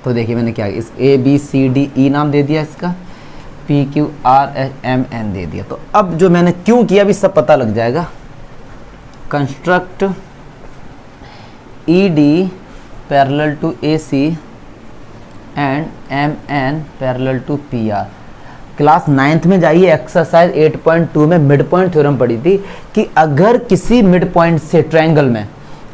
तो देखिए मैंने क्या, इस ए बी सी डी ई नाम दे दिया, इसका P Q R S M N दे दिया। तो अब जो मैंने क्यों किया अभी सब पता लग जाएगा। Construct E D parallel to A C and M N parallel to P R. Class 9th में जाइए, एक्सरसाइज 8.2 में मिड पॉइंट थ्योरम पढ़ी थी कि अगर किसी मिड पॉइंट से ट्रायंगल में,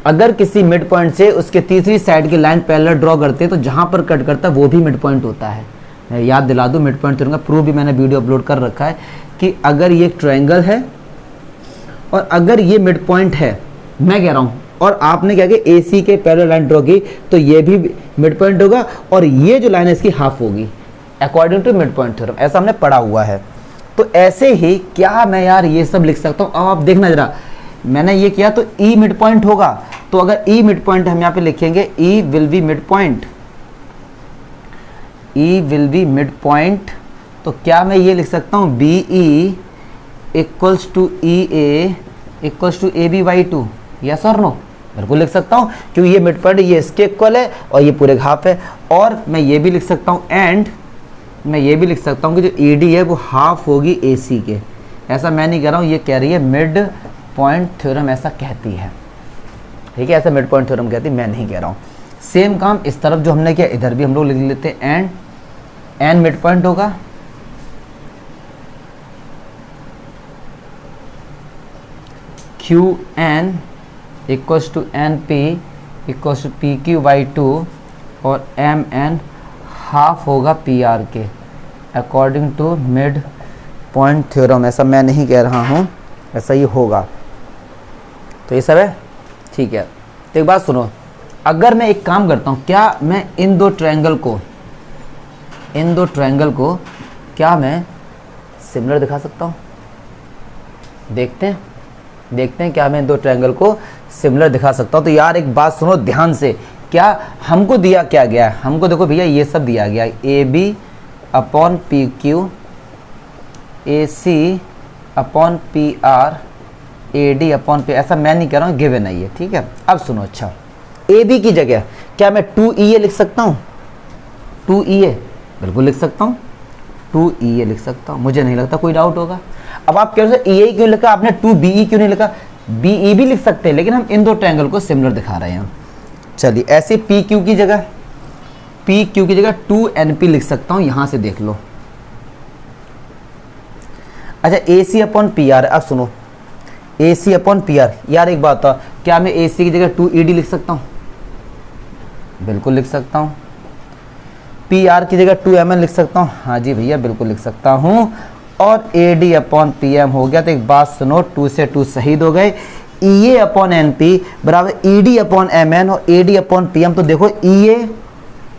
अगर किसी मिड पॉइंट से उसके तीसरी साइड की लाइन पैरेलल ड्रॉ करते हैं तो जहां पर कट करता है वो भी मिड पॉइंट होता है। मैं याद दिला दूं, मिड पॉइंट थ्योरम का प्रूफ भी मैंने वीडियो अपलोड कर रखा है कि अगर ये ट्रायंगल है और अगर ये मिड पॉइंट है, मैं कह रहा हूँ, और आपने क्या किया AC के पैरेलल लाइन ड्रॉ की तो ये भी मिड पॉइंट होगा और ये जो लाइन है इसकी हाफ होगी according to mid point theorem, ऐसा हमने पढ़ा हुआ है। तो ऐसे ही क्या मैं यार ये सब लिख सकता हूँ? अब आप देखना जरा, मैंने ये किया तो E मिड पॉइंट होगा, तो अगर E मिड पॉइंट हम यहाँ पे लिखेंगे E will be mid point, E will be mid point, तो क्या मैं ये लिख सकता हूँ BE equals to EA equals to AB/2, yes और नो? बिल्कुल लिख सकता हूँ, क्योंकि ये मिड पॉइंट ये इसके इक्वल है और ये पूरे हाफ है। और मैं ये भी लिख सकता हूँ एंड मैं ये भी लिख सकता हूँ कि जो ED है वो हाफ होगी AC के। ऐसा मैं नहीं कह रहा हूँ, ये कह रही है मिड पॉइंट थ्योरम ऐसा कहती है, ठीक है, ऐसा मिड पॉइंट थ्योरम कहती है, मैं नहीं कह रहा हूँ। सेम काम इस तरफ जो हमने किया इधर भी हम लोग लिख लेते हैं एंड N मिड पॉइंट होगा, QN equals to NP equals to PQ/2 और MN हाफ होगा PR के according to mid point theorem. ऐसा मैं नहीं कह रहा हूँ, ऐसा ही होगा। तो ये सब है, ठीक है। तो एक बात सुनो, अगर मैं एक काम करता हूँ, क्या मैं इन दो ट्रायंगल को क्या मैं सिमिलर दिखा सकता हूँ? देखते हैं क्या मैं इन दो ट्रायंगल को सिमिलर दिखा सकता हूँ। तो यार एक बात सुनो ध्यान से, क्या हमको दिया क्या गया है? हमको देखो भैया ये सब दिया गया है, AB/PQ, AC/PR, AD/P, ऐसा मैं नहीं कह रहा हूँ, गिवन है ये, ठीक है। अब सुनो, अच्छा AB की जगह क्या मैं 2EA लिख सकता हूँ? 2EA बिल्कुल लिख सकता हूँ, 2EA लिख सकता हूँ, मुझे नहीं लगता कोई डाउट होगा। अब आप कह रहे हो EA क्यों लिखा आपने, 2BE क्यों नहीं लिखा? BE भी लिख सकते हैं, लेकिन हम इन दो ट्रायंगल को सिमिलर दिखा रहे हैं। चलिए ऐसे PQ की जगह 2NP लिख सकता हूँ, यहां से देख लो। अच्छा AC/PR, अब सुनो AC/PR, यार एक बात था, क्या मैं AC की जगह 2ED लिख सकता हूँ? बिल्कुल लिख सकता हूँ। PR की जगह 2MN लिख सकता हूँ? हाँ जी भैया बिल्कुल लिख सकता हूँ। और AD/PM हो गया। तो एक बात सुनो, 2 से 2 शहीद हो गए। EA/NP बराबर ED/MN और AD/PM। तो देखो EA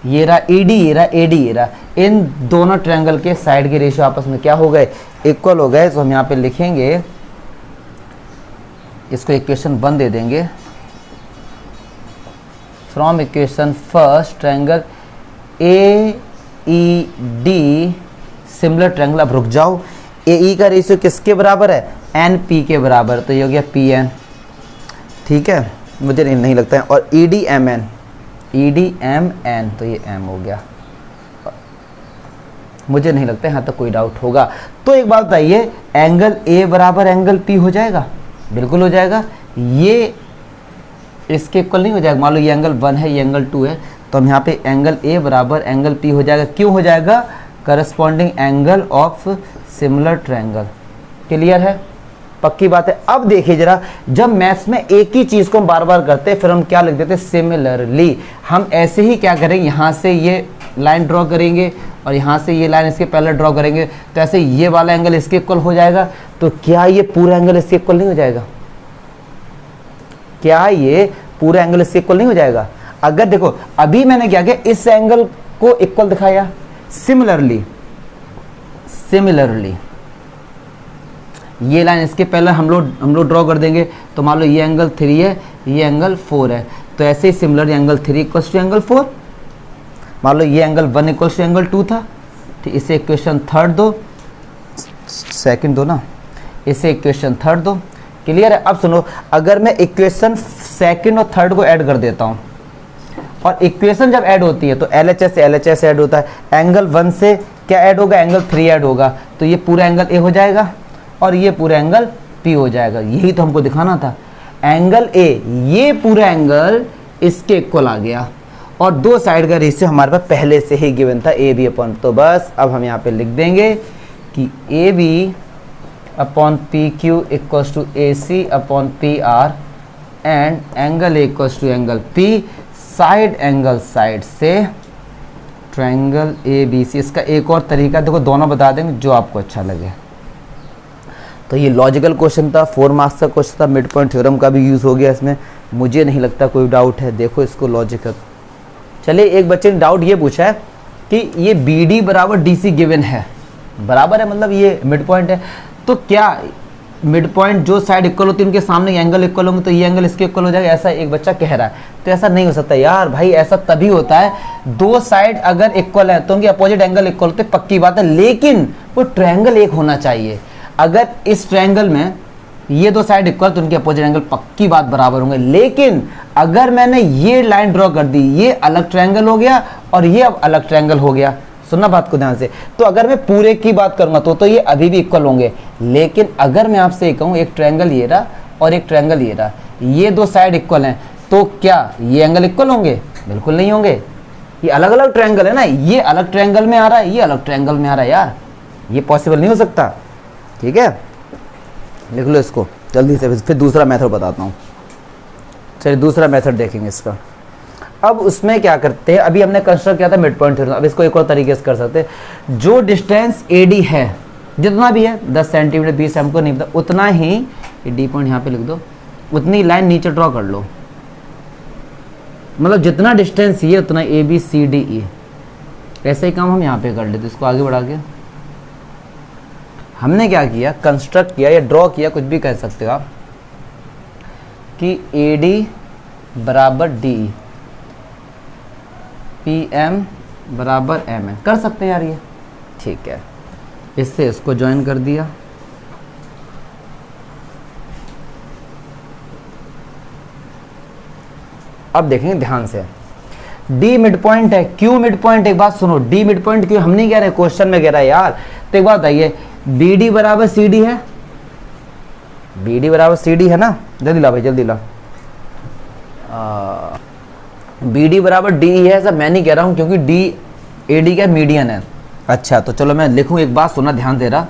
ये रहा, ED ये रहा, AD ये रहा, इन दोनों ट्रायंगल के साइड के रेशियो आपस में क्या हो गए? इक्वल हो गए। तो हम यहाँ पे लिखेंगे, इसको इक्वेशन 1 दे देंगे, from equation first triangle AED similar triangle. अब रुक जाओ, AE का रेशियो किसके बराबर है? NP के बराबर, तो ये हो गया PN, ठीक है, मुझे नहीं लगता है। और ED/MN तो ये M हो गया, मुझे नहीं लगता यहाँ तक कोई डाउट होगा। तो एक बात बताइए, एंगल A बराबर एंगल P हो जाएगा? बिल्कुल हो जाएगा। ये इसके इक्वल नहीं हो जाएगा? मान लो ये एंगल 1 है, ये एंगल 2 है, तो हम यहाँ पे एंगल A बराबर एंगल P हो जाएगा। क्यों हो जाएगा? Corresponding angle of similar triangle. Clear है? पक्की बात है। अब देखिए जरा, जब मैथ्स में एक ही चीज को हम बार बार करते हैं, फिर हम क्या लिख देते हैं? सिमिलरली। हम ऐसे ही क्या करेंगे, यहाँ से ये लाइन ड्रॉ करेंगे और यहाँ से ये लाइन इसके पहले ड्रॉ करेंगे, तो ऐसे ये वाला एंगल इसके इक्वल हो जाएगा। तो क्या ये पूरा एंगल इसके इक्वल नहीं हो जाएगा? क्या ये पूरा एंगल इसके इक्वल नहीं हो जाएगा? अगर देखो अभी मैंने क्या किया, इस एंगल को इक्वल दिखाया। सिमिलरली ये लाइन इसके पहले हम लोग ड्रॉ कर देंगे। तो मान लो ये एंगल 3 है, ये एंगल 4 है, तो ऐसे ही similar angle 3 equals to angle 4। मान लो ये एंगल 1 इक्वल्स टू एंगल 2 था, ठीक। इसे इक्वेशन थर्ड दो, सेकंड दो ना, इसे इक्वेशन थर्ड दो। क्लियर है? अब सुनो, अगर मैं इक्वेशन सेकंड और थर्ड को ऐड कर देता हूँ, और इक्वेशन जब ऐड होती है तो LHS से LHS ऐड होता है, एंगल 1 से क्या ऐड होगा? एंगल 3 ऐड होगा, तो ये पूरा एंगल A हो जाएगा और ये पूरा एंगल P हो जाएगा। यही तो हमको दिखाना था। एंगल A, ये पूरा एंगल इसके इक्वल आ गया, और दो साइड का रेशियो हमारे पास पहले से ही गिवन था AB/। तो बस अब हम यहाँ पे लिख देंगे कि A B upon P Q equals to A C upon P R and angle equals to angle P, side angle side से ट्रायंगल ए बी सी। इसका एक और तरीका देखो, दोनों बता देंगे जो आपको अच्छा लगे। तो ये लॉजिकल क्वेश्चन था, 4 मार्क्स का क्वेश्चन था, मिड पॉइंट थ्योरम का भी यूज़ हो गया इसमें, मुझे नहीं लगता कोई डाउट है। देखो इसको लॉजिकल। चलिए एक बच्चे ने डाउट ये पूछा है कि ये बी डी बराबर डी सी गिवन है, बराबर है मतलब ये मिड पॉइंट है, तो क्या मिड पॉइंट जो साइड इक्वल होती है उनके सामने एंगल इक्वल होंगे तो ये एंगल इसके इक्वल हो जाएगा, ऐसा एक बच्चा कह रहा है। तो ऐसा नहीं हो सकता यार भाई, ऐसा तभी होता है दो साइड अगर इक्वल है तो उनके अपोजिट एंगल इक्वल होते, पक्की बात है, लेकिन वो ट्रायंगल एक होना चाहिए। अगर इस ट्रायंगल में ये दो साइड इक्वल तो उनके अपोजिट एंगल पक्की बात बराबर होंगे, लेकिन अगर मैंने ये लाइन ड्रॉ कर दी, ये अलग ट्रायंगल हो गया और ये अब अलग ट्रायंगल हो गया, सुनना बात को ध्यान से। तो अगर मैं पूरे की बात करूंगा तो ये अभी भी इक्वल होंगे, लेकिन अगर मैं आपसे कहूँ एक ट्रायंगल ये रहा और एक ट्रायंगल ये रहा, ये दो साइड इक्वल हैं, तो क्या ये एंगल इक्वल होंगे? बिल्कुल नहीं होंगे। ये अलग अलग ट्रायंगल है ना, ये अलग ट्रायंगल में आ रहा है, ये अलग ट्रायंगल में आ रहा है यार, ये पॉसिबल नहीं हो सकता। ठीक है, लिख लो इसको जल्दी से, फिर दूसरा मेथड बताता हूँ। चलिए दूसरा मेथड देखेंगे इसका। अब उसमें क्या करते हैं, अभी हमने कंस्ट्रक्ट किया था मिड पॉइंट थ्योरम, अब इसको एक और तरीके से कर सकते हैं। जो डिस्टेंस ए डी है, जितना भी है 10 सेंटीमीटर 20 हमको नहीं पता, उतना ही ये डी पॉइंट यहाँ पे लिख दो, उतनी लाइन नीचे ड्रॉ कर लो, मतलब जितना डिस्टेंस ये उतना ए बी सी डी ई। ऐसे ही काम हम यहाँ पे कर लेते, इसको आगे बढ़ा के हमने क्या किया, कंस्ट्रक्ट किया या ड्रॉ किया, कुछ भी कह सकते हो आप, कि ए डी बराबर डी, पी एम बराबर एम एन, कर सकते हैं यार ये। ठीक है, इससे इसको ज्वाइन कर दिया, अब देखेंगे ध्यान से। डी मिड पॉइंट है, क्यू मिड पॉइंट, एक बात सुनो, डी मिड पॉइंट क्यों हम नहीं कह रहे, क्वेश्चन में कह रहा है यार। तो एक बात बताइए, बी डी बराबर सी डी है, बी डी बराबर सी डी है ना, जल्दी ला भाई जल्दी ला। बी डी बराबर डी ई है, ऐसा मैं नहीं कह रहा हूं क्योंकि डी ए डी का मीडियन है। अच्छा तो चलो मैं लिखूं, एक बात सुना ध्यान दे रहा,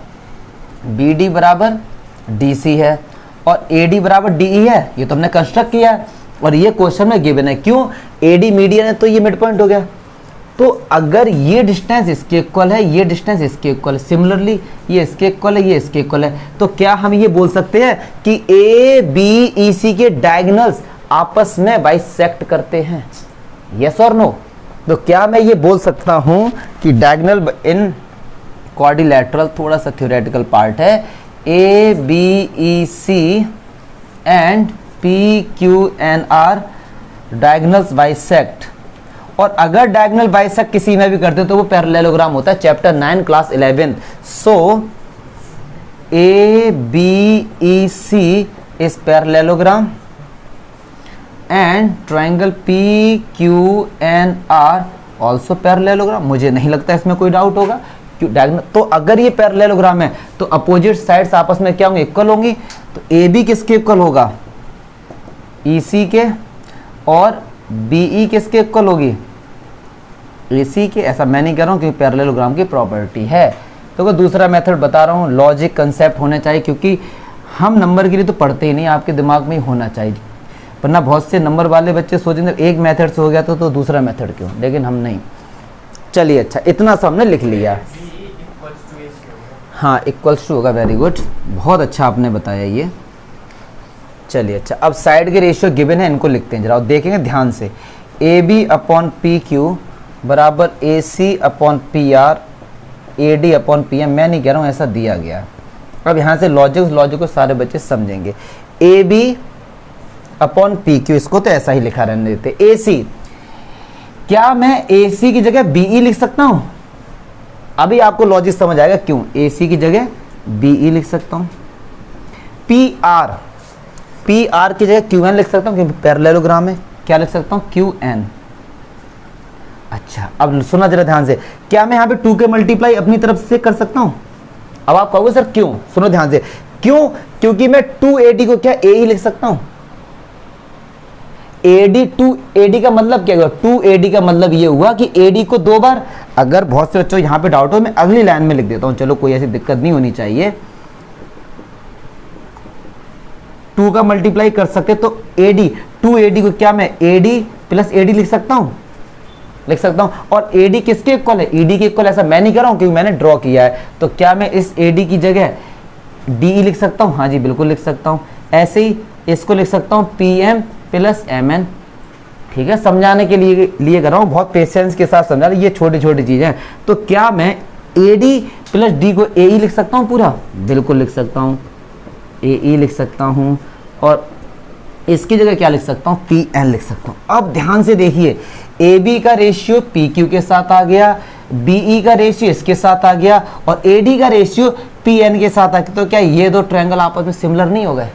बी डी बराबर डी सी है और ए डी बराबर डी ई है, ये तो हमने कंस्ट्रक्ट किया है और ये क्वेश्चन में गिवन है। क्यों? ए डी मीडियन है तो ये मिड पॉइंट हो गया। तो अगर ये डिस्टेंस इसके इक्वल है, ये डिस्टेंस इसके इक्वल है, सिमिलरली ये इसके इक्वल है, ये इसके इक्वल है, तो क्या हम ये बोल सकते हैं कि ए बी ई सी के डायगोनल्स आपस में बाइसेक्ट करते हैं? यस और नो? तो क्या मैं ये बोल सकता हूं कि डायगोनल इन क्वाड्रिलैटरल, थोड़ा सा थ्योरेटिकल पार्ट है, A B E C and P Q N R diagonals bisect, और अगर डायगोनल बाइसेक्ट किसी में भी करते हैं तो वो पैरेललोग्राम होता है, chapter 9 class 11। So A B E C is parallelogram and triangle P Q N R also parallelogram. मुझे नहीं लगता इसमें कोई डाउट होगा, क्यों डायगोनल, तो अगर ये पैरेललोग्राम है तो अपोजिट साइड्स आपस में क्या होंगे, इक्वल होंगी। तो ए बी किसके इक्वल होगा, ई सी के, और बी ई किसके इक्वल होगी, ए सी के। ऐसा मैं नहीं कह रहा हूँ क्योंकि पैरेललोग्राम की प्रॉपर्टी है। तो कोई दूसरा मेथड बता रहा हूँ, लॉजिक कंसेप्ट होने चाहिए, क्योंकि हम नंबर के लिए तो पढ़ते ही नहीं, आपके दिमाग में ही होना चाहिए, वरना बहुत से नंबर वाले बच्चे सोचेंगे एक मेथड से हो गया तो दूसरा मेथड क्यों, लेकिन हम नहीं। चलिए अच्छा, इतना सा हमने लिख लिया। हाँ इक्वल्स टू होगा, वेरी गुड, बहुत अच्छा आपने बताया ये। चलिए अच्छा, अब साइड के रेशियो गिवन है, इनको लिखते हैं जरा, देखेंगे ध्यान से। A B upon P Q बराबर A C upon P R, A D upon P M. मैं नहीं कह रहा हूँ, ऐसा दिया गया। अब यहाँ से लॉजिक को सारे बच्चे समझेंगे। A B upon P Q, इसको तो ऐसा ही लिखा रहने देते। ए सी, क्या मैं ए सी की जगह बी ई लिख सकता हूँ? अभी आपको लॉजिक समझ आएगा क्यों। ए सी की जगह बी ई लिख सकता हूँ। पी आर की जगह क्यू एन लिख सकता हूँ क्योंकि पैरेललोग्राम है। क्या लिख सकता हूँ, क्यू एन। अच्छा अब सुना जरा ध्यान से, क्या मैं यहाँ पे 2 के मल्टीप्लाई अपनी तरफ से कर सकता हूँ? अब आप कहोगे सर क्यों, सुनो ध्यान से, क्यों? क्योंकि मैं 2AD को क्या ए ही लिख सकता हूँ। AD 2AD का मतलब क्या हुआ, 2AD का मतलब ये हुआ कि AD को 2 बार, अगर बहुत से बच्चों यहाँ पे डाउट हो मैं अगली लाइन में लिख देता हूँ, चलो कोई ऐसी दिक्कत नहीं होनी चाहिए। 2 का मल्टीप्लाई कर सकते तो AD 2AD को क्या मैं AD प्लस AD लिख सकता हूँ, लिख सकता हूँ। और AD किसके इक्वल है, ED के इक्वल, ऐसा मैं नहीं कर रहा हूँ क्योंकि मैंने ड्रॉ किया है। तो क्या मैं इस AD की जगह DE लिख सकता हूँ, हाँ जी बिल्कुल लिख सकता हूँ। ऐसे ही इसको लिख सकता हूँ PM प्लस MN, ठीक है, समझाने के लिए कर रहा हूँ, बहुत पेशेंस के साथ समझा रहा, ये छोटी छोटी चीज़ें हैं। तो क्या मैं AD प्लस D को AE लिख सकता हूँ पूरा, बिल्कुल लिख सकता हूँ, AE लिख सकता हूँ। और इसकी जगह क्या लिख सकता हूँ, PN लिख सकता हूँ। अब ध्यान से देखिए, AB का रेशियो PQ के साथ आ गया, BE का रेशियो इसके साथ आ गया, और AD का रेशियो PN के साथ आ गया। तो क्या ये दो ट्रायंगल आपस में सिमिलर नहीं हो गए,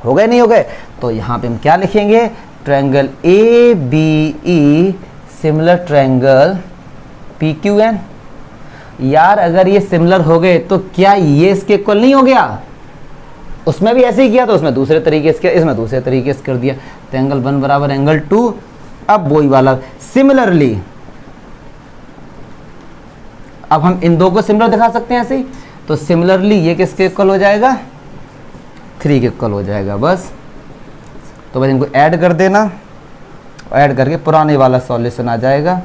हो गए नहीं हो गए? तो यहाँ पे हम क्या लिखेंगे, triangle ABE similar triangle PQN। यार अगर ये सिमिलर हो गए तो क्या ये इसके इक्वल नहीं हो गया? उसमें भी ऐसे ही किया तो उसमें दूसरे तरीके से, इसमें दूसरे तरीके से कर दिया। तो एंगल 1 बराबर एंगल 2। अब वही वाला सिमिलरली, अब हम इन दो को सिमिलर दिखा सकते हैं ऐसे ही। तो सिमिलरली ये किसके इक्वल हो जाएगा, 3 के इक्वल हो जाएगा बस। तो बस इनको ऐड कर देना, ऐड करके पुराने वाला सॉल्यूशन आ जाएगा।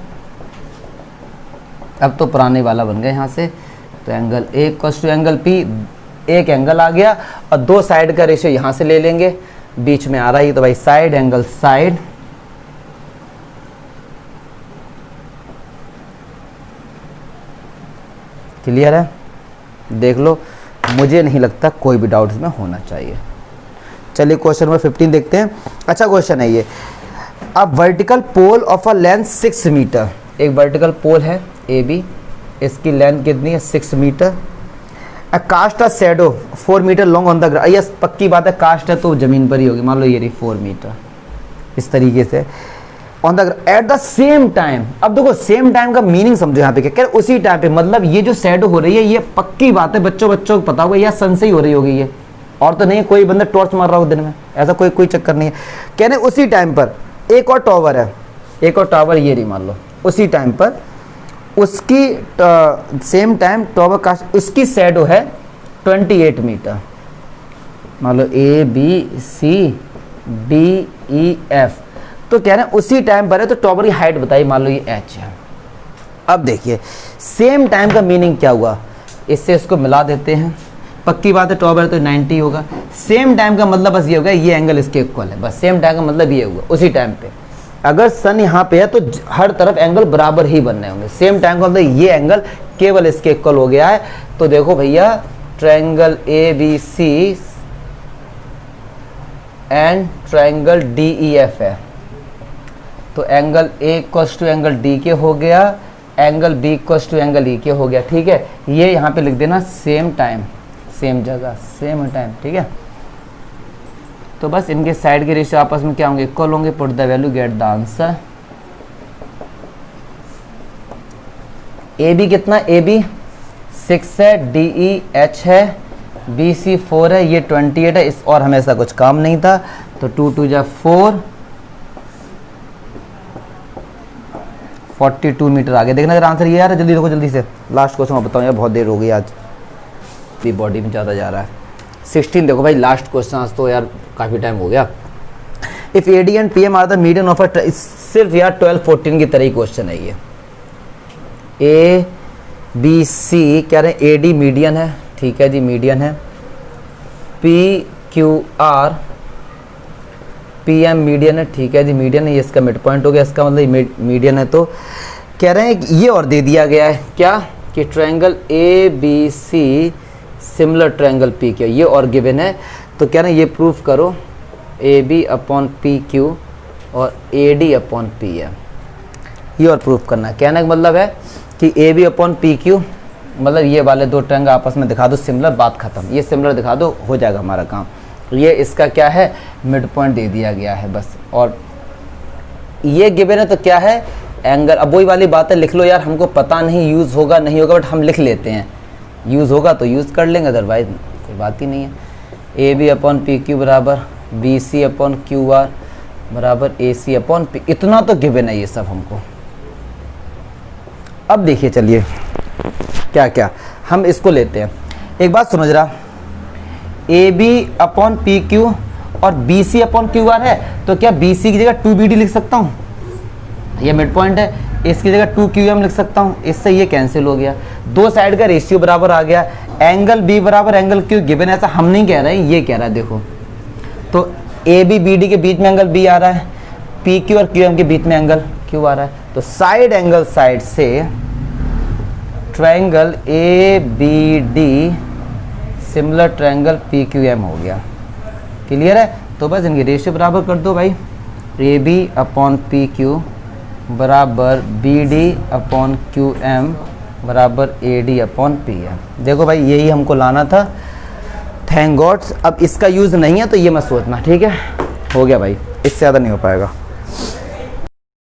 अब तो पुराने वाला बन गया यहाँ से। तो angle A equals to angle P, एक एंगल आ गया और दो साइड का रेशियो यहाँ से ले लेंगे, बीच में आ रहा है तो भाई साइड एंगल साइड, क्लियर है? देख लो, मुझे नहीं लगता कोई भी डाउट इसमें होना चाहिए। चलिए क्वेश्चन नंबर 15 देखते हैं। अच्छा क्वेश्चन है ये। अब vertical pole of a length 6 metre, एक वर्टिकल पोल है AB, इसकी लेंथ कितनी है 6 metre. A cast a shadow 4 metre long on the ground, yes पक्की बात है, कास्ट है तो जमीन पर ही होगी, मान लो ये रही 4 मीटर इस तरीके से on the at the same time. अब देखो सेम टाइम का मीनिंग समझो यहाँ पे क्या कह रहे, उसी टाइम पे, मतलब ये जो शैडो हो रही है ये पक्की बात है, बच्चों को पता होगा, या सन से ही हो रही होगी ये, और तो नहीं कोई बंदा टॉर्च मार रहा हो दिन में, ऐसा कोई चक्कर नहीं है। कह रहे उसी टाइम पर एक और टावर है, एक और टावर ये रही मान लो, उसी टाइम पर उसकी सेम टाइम टावर का उसकी शैडो है 28 मीटर, मान लो ABCDEF। तो कह रहे हैं उसी टाइम पर है, तो टावर की हाइट बताइए, मान लो ये H है। अब देखिए सेम टाइम का मीनिंग क्या हुआ, इससे इसको मिला देते हैं, पक्की बात है टावर तो 90 होगा। सेम टाइम का मतलब बस ये होगा ये एंगल इसके इक्वल है, बस सेम टाइम का मतलब ये हुआ उसी टाइम पे। अगर सन यहाँ पे है तो हर तरफ एंगल बराबर ही बनने होंगे। सेम टाइम का मतलब ये एंगल केवल इसके इक्वल हो गया है। तो देखो भैया triangle ABC and triangle DEF है, तो angle A equals to angle D के हो गया, angle B equals to angle E के हो गया, ठीक है। ये यहाँ पे लिख देना सेम टाइम, सेम जगह सेम टाइम, ठीक है। तो बस इनके साइड के रेशियो आपस में क्या होंगे, इक्वल होंगे, put the value get the answer. AB कितना, AB 6 है, DE H है, BC 4 है, ये 28 है, इस और हमेशा कुछ काम नहीं था। तो 2 2 जा 4, 42 मीटर आगे। देखना जरा आंसर ये यार, जल्दी देखो जल्दी से, लास्ट क्वेश्चन बताओ यार, बहुत देर हो गई आज, भी बॉडी में ज़्यादा जा रहा है। 16 देखो भाई लास्ट क्वेश्चन, आज तो यार काफ़ी टाइम हो गया। If AD and PM are the median of a, सिर्फ यार 12-14 की तरह ही क्वेश्चन है ये। ABC कह रहे हैं AD मीडियन है, ठीक है जी मीडियन है, PQR PM मीडियन है, ठीक है जी मीडियन है, ये इसका मिड पॉइंट हो गया, इसका मतलब मीडियन है। तो कह रहे हैं ये और दे दिया गया है क्या कि triangle ABC similar triangle PQ, ये और गिवन है। तो कह रहे हैं ये प्रूफ करो AB अपॉन PQ और AD अपॉन PM, ये और प्रूफ करना है। कहने का मतलब है कि AB अपॉन PQ मतलब ये वाले दो ट्रायंगल आपस में दिखा दो सिमिलर, बात खत्म, ये सिमिलर दिखा दो, हो जाएगा हमारा काम। ये इसका क्या है, मिड पॉइंट दे दिया गया है बस, और ये गिवन है तो क्या है एंगल। अब वही वाली बात है, लिख लो यार, हमको पता नहीं यूज़ होगा नहीं होगा, बट हम लिख लेते हैं, यूज़ होगा तो यूज़ कर लेंगे, अदरवाइज कोई बात ही नहीं है। AB अपॉन PQ बराबर B C upon Q R बराबर ए सी अपॉन पी। इतना तो गिवन है ये सब हमको। अब देखिए चलिए क्या क्या हम इसको लेते हैं। एक बात सुनो जरा, A B upon P Q और B C upon Q R है, तो क्या बी सी की जगह 2BD लिख सकता हूँ? ये मिड पॉइंट है, इसकी जगह 2QM लिख सकता हूँ, इससे ये कैंसिल हो गया, दो साइड का रेशियो बराबर आ गया। एंगल बी बराबर एंगल क्यू गिवन, ऐसा हम नहीं कह रहे हैं, ये कह रहा है। देखो तो ए बी बी डी के बीच में एंगल बी आ रहा है, पी क्यू और क्यू एम के बीच में एंगल क्यू आ रहा है, तो साइड एंगल साइड से triangle A B D similar triangle P Q M हो गया। क्लियर है? तो बस इनकी रेशियो बराबर कर दो भाई, A B upon P Q बराबर B D upon Q M बराबर A D upon P M. देखो भाई यही हमको लाना था, थैंक गॉड। अब इसका यूज़ नहीं है तो ये मत सोचना, ठीक है? हो गया भाई, इससे ज़्यादा नहीं हो पाएगा।